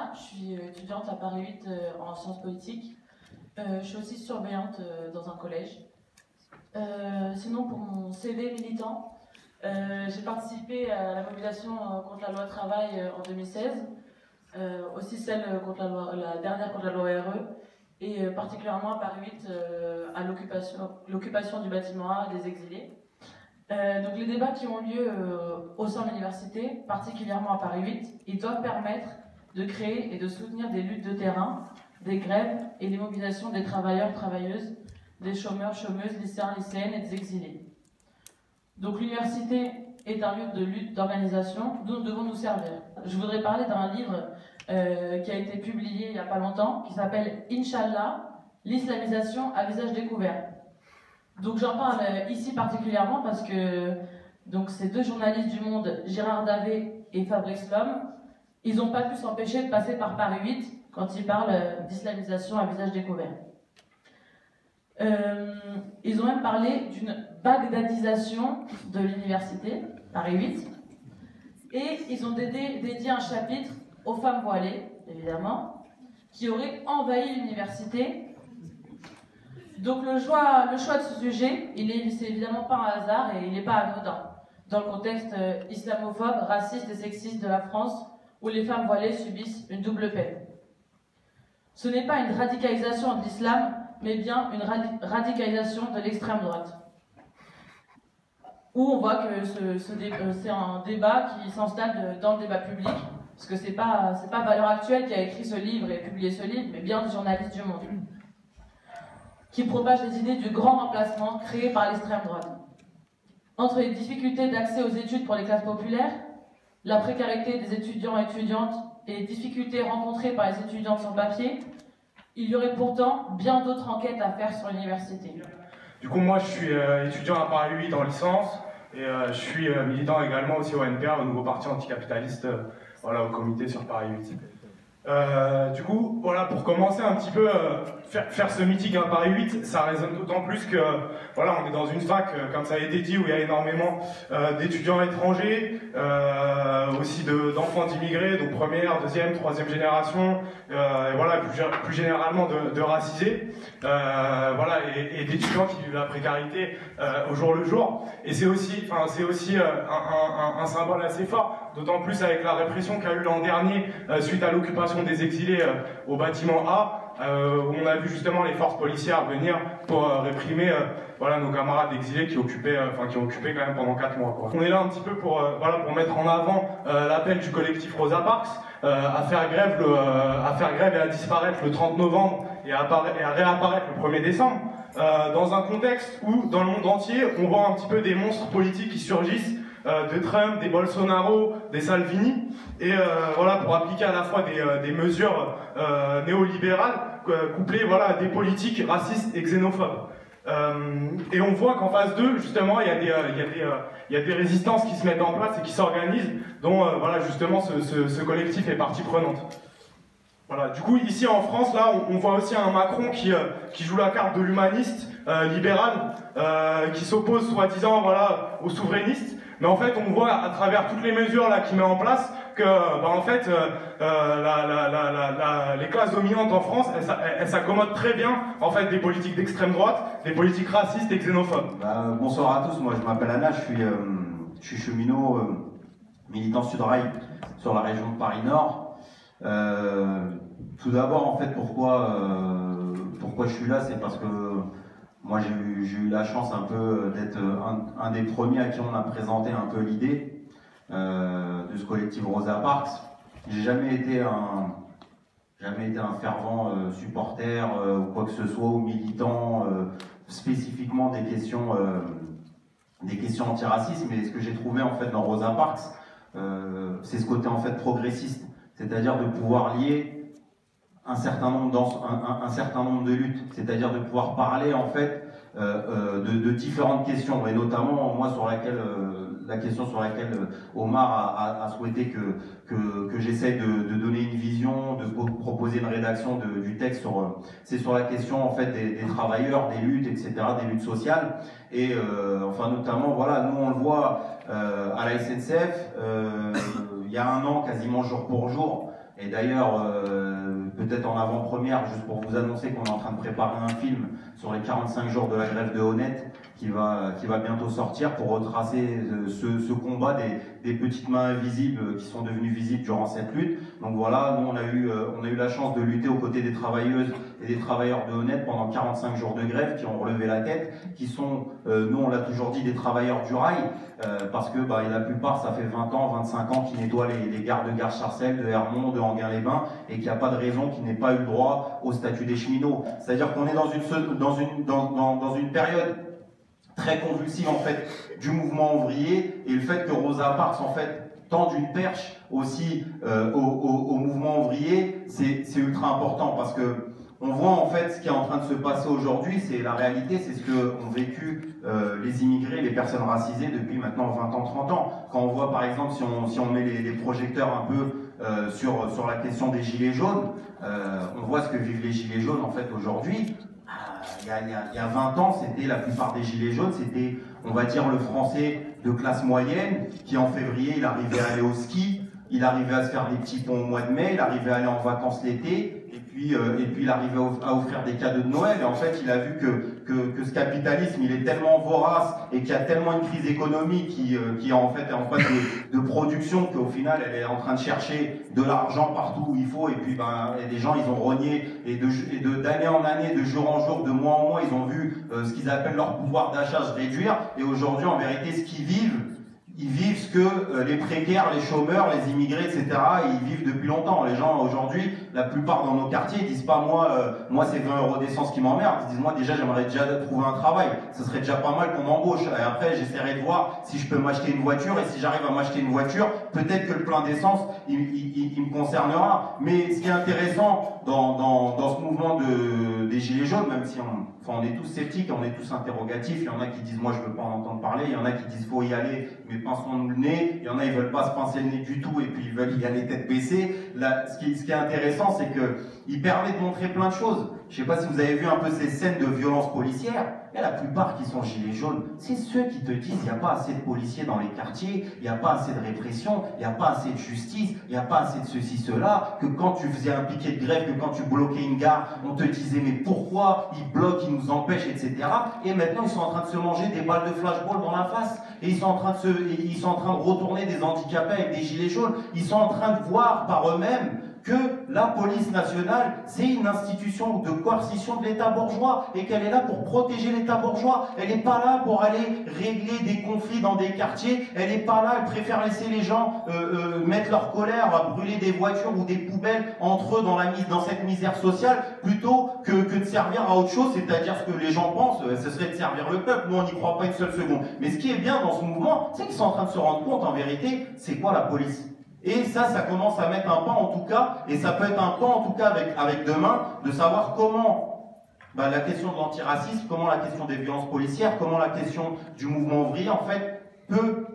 Anna, je suis étudiante à Paris 8 en sciences politiques. Je suis aussi surveillante dans un collège. Sinon, pour mon CV militant, j'ai participé à la mobilisation contre la loi travail en 2016, aussi celle contre la dernière contre la loi RE, et particulièrement à Paris 8 à l'occupation du bâtiment A des exilés. Donc les débats qui ont lieu au sein de l'université, particulièrement à Paris 8, ils doivent permettre de créer et de soutenir des luttes de terrain, des grèves et des mobilisations des travailleurs, travailleuses, des chômeurs, chômeuses, lycéens, lycéennes et des exilés. Donc l'université est un lieu de lutte, d'organisation, dont nous devons nous servir. Je voudrais parler d'un livre qui a été publié il n'y a pas longtemps, qui s'appelle Inch'Allah, l'islamisation à visage découvert. Donc j'en parle ici particulièrement parce que ces deux journalistes du Monde, Gérard Davet et Fabrice Lhomme, ils n'ont pas pu s'empêcher de passer par Paris 8 quand ils parlent d'islamisation à visage découvert. Ils ont même parlé d'une bagdadisation de l'université, Paris 8, et ils ont dédié un chapitre aux femmes voilées, évidemment, qui auraient envahi l'université. Donc le choix de ce sujet, c'est évidemment pas un hasard et il n'est pas anodin, dans le contexte islamophobe, raciste et sexiste de la France, où les femmes voilées subissent une double peine. Ce n'est pas une radicalisation de l'islam, mais bien une radicalisation de l'extrême droite. Où on voit que c'est un débat qui s'installe dans le débat public, parce que c'est pas Valeurs Actuelles qui a écrit ce livre et publié ce livre, mais bien des journalistes du Monde, qui propagent les idées du grand remplacement créé par l'extrême droite. Entre les difficultés d'accès aux études pour les classes populaires, la précarité des étudiants et étudiantes et les difficultés rencontrées par les étudiants sans papier, il y aurait pourtant bien d'autres enquêtes à faire sur l'université. Du coup, moi, je suis étudiant à Paris 8 en licence et je suis militant également aussi au NPA, au nouveau parti anticapitaliste, au comité sur Paris 8. Du coup, voilà, pour commencer un petit peu, faire ce meeting à Paris 8, ça résonne d'autant plus que, voilà, on est dans une fac, comme ça a été dit, où il y a énormément d'étudiants étrangers, aussi d'enfants d'immigrés, donc première, deuxième, troisième génération, et voilà, plus généralement de racisés, voilà, et d'étudiants qui vivent la précarité au jour le jour. Et c'est aussi un symbole assez fort, d'autant plus avec la répression qu'a eu l'an dernier suite à l'occupation des exilés au bâtiment A, où on a vu justement les forces policières venir pour réprimer nos camarades exilés qui occupaient quand même pendant 4 mois. On est là un petit peu pour mettre en avant l'appel du collectif Rosa Parks à faire grève et à disparaître le 30 novembre et à réapparaître le 1er décembre, dans un contexte où, dans le monde entier, on voit un petit peu des monstres politiques qui surgissent, de Trump, des Bolsonaro, des Salvini, et pour appliquer à la fois des mesures néolibérales couplées à des politiques racistes et xénophobes. Et on voit qu'en phase 2, justement, il y a des résistances qui se mettent en place et qui s'organisent, dont justement ce collectif est partie prenante. Voilà. Du coup, ici en France, là, on voit aussi un Macron qui joue la carte de l'humaniste libéral, qui s'oppose soi-disant aux souverainistes. Mais en fait, on voit à travers toutes les mesures là qu'il met en place que, les classes dominantes en France, elles s'accommodent très bien en fait des politiques d'extrême droite, des politiques racistes et xénophobes. Bonsoir à tous. Moi, je m'appelle Anna. Je suis cheminot, militant Sudrail sur la région de Paris Nord. Tout d'abord, en fait, pourquoi je suis là, c'est parce que moi, j'ai eu la chance un peu d'être un des premiers à qui on a présenté un peu l'idée de ce collectif Rosa Parks. J'ai jamais été un fervent supporter ou quoi que ce soit, ou militant spécifiquement des questions antiracistes. Mais ce que j'ai trouvé en fait dans Rosa Parks, c'est ce côté en fait progressiste, c'est-à-dire de pouvoir lier un certain nombre de luttes, c'est-à-dire de pouvoir parler en fait de différentes questions, et notamment moi la question sur laquelle Omar a souhaité que j'essaye de donner une vision, de proposer une rédaction du texte c'est sur la question en fait des travailleurs, des luttes, etc., des luttes sociales, et notamment nous on le voit à la SNCF, il y a un an quasiment jour pour jour. Et d'ailleurs, peut-être en avant-première, juste pour vous annoncer qu'on est en train de préparer un film sur les 45 jours de la grève de Honnête qui va bientôt sortir pour retracer ce combat des petites mains invisibles qui sont devenues visibles durant cette lutte. Donc voilà, nous on a eu la chance de lutter aux côtés des travailleuses et des travailleurs de Honnête pendant 45 jours de grève qui ont relevé la tête, qui sont, nous on l'a toujours dit, des travailleurs du rail, parce que la plupart, ça fait 20 ans, 25 ans qu'ils nettoient les gares de Gare Sarcelles, de Hermont, de Enghien-les-Bains, et qu'il n'y a pas de raison qu'ils n'aient pas eu le droit au statut des cheminots. C'est-à-dire qu'on est dans une période très convulsive en fait du mouvement ouvrier, et le fait que Rosa Parks en fait tende une perche aussi au mouvement ouvrier, c'est ultra important, parce que on voit en fait ce qui est en train de se passer aujourd'hui, c'est la réalité, c'est ce que ont vécu les immigrés, les personnes racisées depuis maintenant 20 ans, 30 ans. Quand on voit par exemple, si on met les projecteurs un peu sur la question des gilets jaunes, on voit ce que vivent les gilets jaunes en fait aujourd'hui. Il y a 20 ans, c'était la plupart des gilets jaunes, c'était, on va dire, le français de classe moyenne qui en février, il arrivait à aller au ski, il arrivait à se faire des petits ponts au mois de mai, il arrivait à aller en vacances l'été, et puis il arrivait à offrir des cadeaux de Noël. Et en fait, il a vu que ce capitalisme, il est tellement vorace et qu'il y a tellement une crise économique qui est en fait de production, qu'au final, elle est en train de chercher de l'argent partout où il faut. Et puis, et les gens, ils ont rogné, et d'année en année, de jour en jour, de mois en mois, ils ont vu ce qu'ils appellent leur pouvoir d'achat se réduire. Et aujourd'hui, en vérité, ce qu'ils vivent, ils vivent ce que les précaires, les chômeurs, les immigrés, etc., ils vivent depuis longtemps. Les gens, aujourd'hui, la plupart dans nos quartiers, ils disent pas moi c'est 20 € d'essence qui m'emmerde. Ils disent moi déjà, j'aimerais déjà trouver un travail. Ce serait déjà pas mal qu'on m'embauche. Et après, j'essaierai de voir si je peux m'acheter une voiture. Et si j'arrive à m'acheter une voiture, peut-être que le plein d'essence, il me concernera. Mais ce qui est intéressant dans ce mouvement des Gilets jaunes, même si on est tous sceptiques, on est tous interrogatifs, il y en a qui disent moi je veux pas en entendre parler, il y en a qui disent faut y aller, mais pinçons-nous le nez, il y en a ils veulent pas se pincer le nez du tout et puis ils veulent y aller tête baissée. Là, ce qui est intéressant, c'est qu'il permet de montrer plein de choses. Je sais pas si vous avez vu un peu ces scènes de violence policière, mais la plupart qui sont gilets jaunes, c'est ceux qui te disent il n'y a pas assez de policiers dans les quartiers, il n'y a pas assez de répression, il n'y a pas assez de justice, il n'y a pas assez de ceci, cela, que quand tu faisais un piquet de grève, que quand tu bloquais une gare, on te disait mais pourquoi ils bloquent, ils nous empêchent, etc. Et maintenant ils sont en train de se manger des balles de flashball dans la face, et ils sont en train de retourner des handicapés avec des gilets jaunes, ils sont en train de voir par eux-mêmes que la police nationale, c'est une institution de coercition de l'État bourgeois et qu'elle est là pour protéger l'État bourgeois. Elle n'est pas là pour aller régler des conflits dans des quartiers. Elle n'est pas là, elle préfère laisser les gens mettre leur colère à brûler des voitures ou des poubelles entre eux dans cette misère sociale plutôt que de servir à autre chose, c'est-à-dire ce que les gens pensent, ce serait de servir le peuple. Nous, on n'y croit pas une seule seconde. Mais ce qui est bien dans ce mouvement, c'est qu'ils sont en train de se rendre compte, en vérité, c'est quoi la police. Et ça commence à mettre un pas en tout cas, et ça peut être un pas en tout cas avec demain, de savoir comment la question de l'antiracisme, comment la question des violences policières, comment la question du mouvement ouvrier en fait peut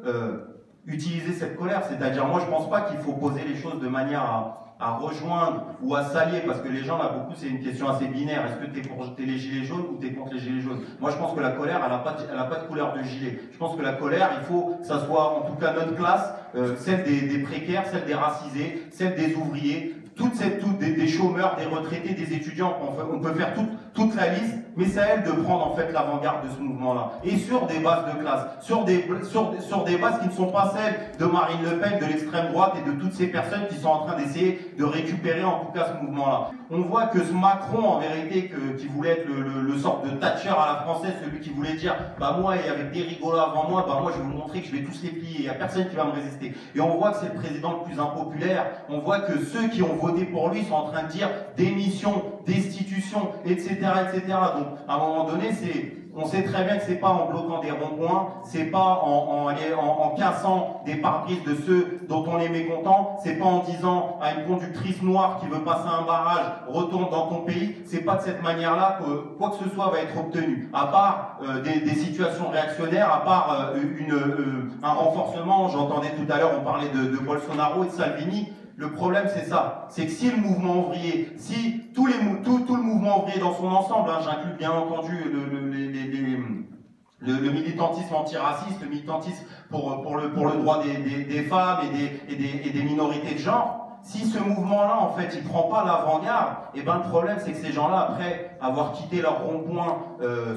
utiliser cette colère. C'est-à-dire, moi je pense pas qu'il faut poser les choses de manière à rejoindre ou à s'allier, parce que les gens là beaucoup c'est une question assez binaire. Est-ce que t'es les gilets jaunes ou t'es contre les gilets jaunes? Moi je pense que la colère elle a pas de couleur de gilet. Je pense que la colère, il faut que ça soit en tout cas notre classe, celle des précaires, celle des racisés, celle des ouvriers, des chômeurs, des retraités, des étudiants. On peut faire toute la liste, mais c'est à elle de prendre en fait l'avant-garde de ce mouvement-là. Et sur des bases de classe, sur des bases qui ne sont pas celles de Marine Le Pen, de l'extrême droite et de toutes ces personnes qui sont en train d'essayer de récupérer en tout cas ce mouvement-là. On voit que ce Macron, en vérité, qui voulait être le sort de Thatcher à la française, celui qui voulait dire moi, et avec des rigolos avant moi, moi je vais vous montrer que je vais tous les plier, il n'y a personne qui va me résister. Et on voit que c'est le président le plus impopulaire, on voit que ceux qui ont voté pour lui sont en train de dire démission, destitution, etc., etc. Donc, à un moment donné, on sait très bien que c'est pas en bloquant des ronds-points, c'est pas en cassant des pare-brises de ceux dont on est mécontent, c'est pas en disant à une conductrice noire qui veut passer un barrage, retourne dans ton pays, c'est pas de cette manière-là que quoi que ce soit va être obtenu. À part des situations réactionnaires, à part un renforcement, j'entendais tout à l'heure, on parlait de Bolsonaro et de Salvini. Le problème, c'est ça. C'est que si le mouvement ouvrier, si tout le mouvement ouvrier dans son ensemble, j'inclus bien entendu le militantisme antiraciste, le militantisme pour le droit des femmes et des minorités de genre, Si ce mouvement-là, en fait, il prend pas l'avant-garde, et ben le problème, c'est que ces gens-là, après avoir quitté leur rond-point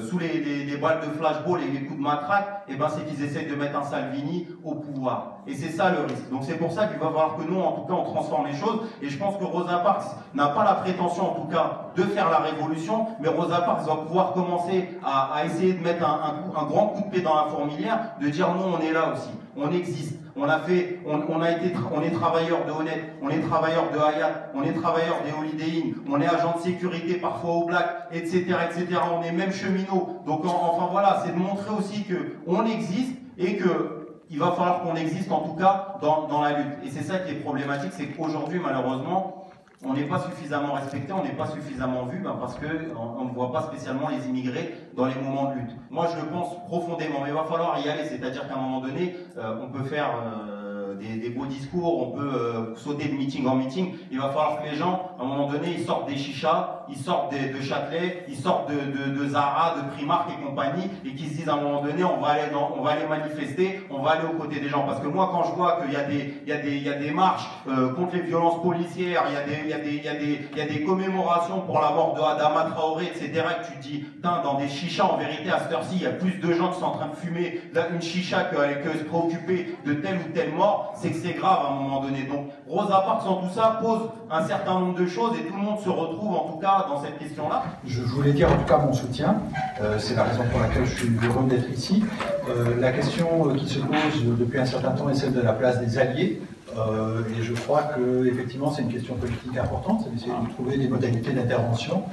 sous les balles de flashball et les coups de matraque, et ben c'est qu'ils essayent de mettre un Salvini au pouvoir. Et c'est ça le risque. Donc c'est pour ça qu'il va falloir que nous, en tout cas, on transforme les choses. Et je pense que Rosa Parks n'a pas la prétention, en tout cas, de faire la révolution, mais Rosa Parks va pouvoir commencer à essayer de mettre un grand coup de pied dans la fourmilière, de dire non, on est là aussi, on existe. On est travailleurs de Honnête, on est travailleurs de Hayat, on est travailleurs des Holiday Inn, on est agent de sécurité parfois au Black, etc., etc. On est même cheminots. Donc enfin voilà, c'est de montrer aussi que on existe et que il va falloir qu'on existe en tout cas dans la lutte. Et c'est ça qui est problématique, c'est qu'aujourd'hui malheureusement, on n'est pas suffisamment respecté, on n'est pas suffisamment vu, parce qu'on ne voit pas spécialement les immigrés dans les moments de lutte. Moi, je le pense profondément, mais il va falloir y aller. C'est-à-dire qu'à un moment donné, on peut faire des beaux discours, on peut sauter de meeting en meeting. Il va falloir que les gens, à un moment donné, ils sortent des chichas, ils sortent de Châtelet, ils sortent de Zara, de Primark et compagnie, et qu'ils se disent à un moment donné, on va aller manifester, on va aller aux côtés des gens. Parce que moi, quand je vois qu'il y a des marches contre les violences policières, il y a des commémorations pour la mort de Adama Traoré, etc., que tu te dis, putain, dans des chichas, en vérité, à cette heure-ci, il y a plus de gens qui sont en train de fumer une chicha que se préoccuper de telle ou telle mort, c'est que c'est grave à un moment donné. Donc, Rosa Parks, en tout ça, pose un certain nombre de choses et tout le monde se retrouve, en tout cas, dans cette question-là. Je voulais dire, en tout cas, mon soutien. C'est la raison pour laquelle je suis heureux d'être ici. La question qui se pose depuis un certain temps est celle de la place des alliés. Et je crois que effectivement c'est une question politique importante, c'est d'essayer de trouver des modalités d'intervention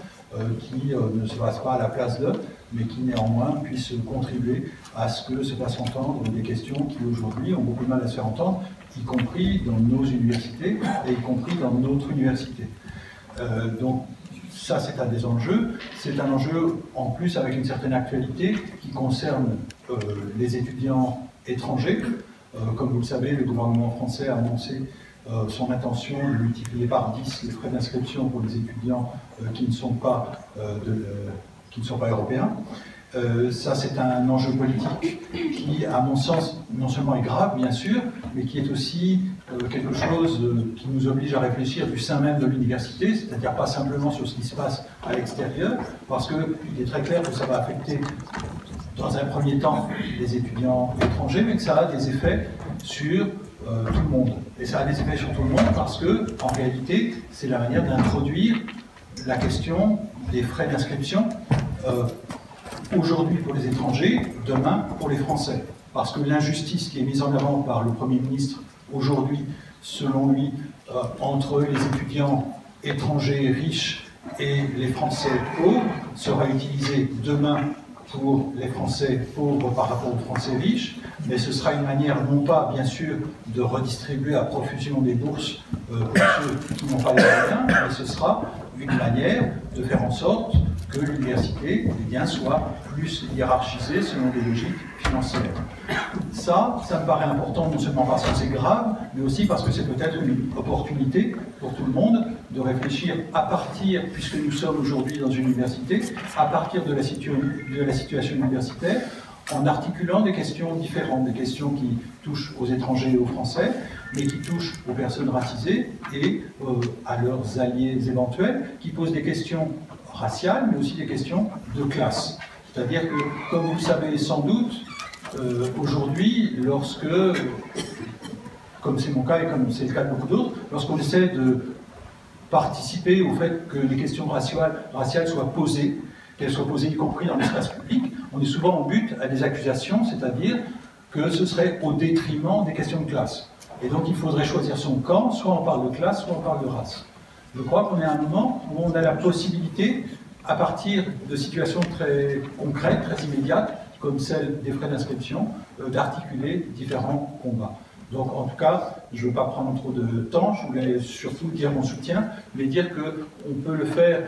qui ne se passent pas à la place d'eux, mais qui néanmoins puissent contribuer à ce que se fassent entendre des questions qui aujourd'hui ont beaucoup de mal à se faire entendre, y compris dans nos universités et y compris dans notre université. Donc ça c'est un des enjeux, c'est un enjeu en plus avec une certaine actualité qui concerne les étudiants étrangers. Comme vous le savez, le gouvernement français a annoncé son intention de multiplier par 10 les frais d'inscription pour les étudiants qui ne sont pas européens. Ça, c'est un enjeu politique qui, à mon sens, non seulement est grave, bien sûr, mais qui est aussi quelque chose qui nous oblige à réfléchir du sein même de l'université, c'est-à-dire pas simplement sur ce qui se passe à l'extérieur, parce qu'il est très clair que ça va affecter dans un premier temps les étudiants étrangers, mais que ça a des effets sur tout le monde. Et ça a des effets sur tout le monde parce que, en réalité, c'est la manière d'introduire la question des frais d'inscription aujourd'hui pour les étrangers, demain pour les Français. Parce que l'injustice qui est mise en avant par le Premier ministre aujourd'hui, selon lui, entre les étudiants étrangers riches et les Français pauvres, sera utilisée demain pour les Français pauvres par rapport aux Français riches, mais ce sera une manière non pas, bien sûr, de redistribuer à profusion des bourses pour ceux qui n'ont pas les moyens, mais ce sera une manière de faire en sorte que l'université soit plus hiérarchisée selon des logiques financières. Ça me paraît important non seulement parce que c'est grave, mais aussi parce que c'est peut-être une opportunité pour tout le monde de réfléchir à partir, puisque nous sommes aujourd'hui dans une université, à partir de la situation universitaire, en articulant des questions différentes, des questions qui touchent aux étrangers et aux Français, mais qui touchent aux personnes racisées et à leurs alliés éventuels, qui posent des questions raciales, mais aussi des questions de classe. C'est-à-dire que, comme vous le savez sans doute, aujourd'hui, comme c'est mon cas et comme c'est le cas de beaucoup d'autres, lorsqu'on essaie de participer au fait que les questions raciales soient posées, qu'elles soient posées y compris dans l'espace public, on est souvent en but à des accusations, c'est-à-dire que ce serait au détriment des questions de classe. Et donc il faudrait choisir son camp, soit on parle de classe, soit on parle de race. Je crois qu'on est à un moment où on a la possibilité, à partir de situations très concrètes, très immédiates, comme celle des frais d'inscription, d'articuler différents combats. Donc en tout cas, je ne veux pas prendre trop de temps, je voulais surtout dire mon soutien, mais dire qu'on peut le faire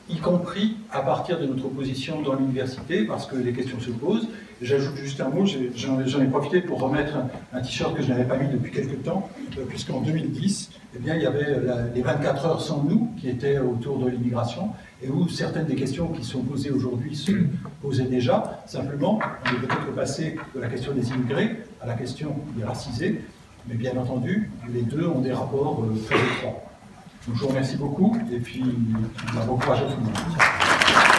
y compris à partir de notre position dans l'université, parce que les questions se posent. J'ajoute juste un mot, j'en ai profité pour remettre un t-shirt que je n'avais pas mis depuis quelques temps, puisqu'en 2010, eh bien, il y avait les 24 heures sans nous, qui étaient autour de l'immigration, et où certaines des questions qui sont posées aujourd'hui se posaient déjà. Simplement, on est peut-être passé de la question des immigrés à la question des racisés, mais bien entendu, les deux ont des rapports très étroits. Donc je vous remercie beaucoup et puis bon courage à tout le monde.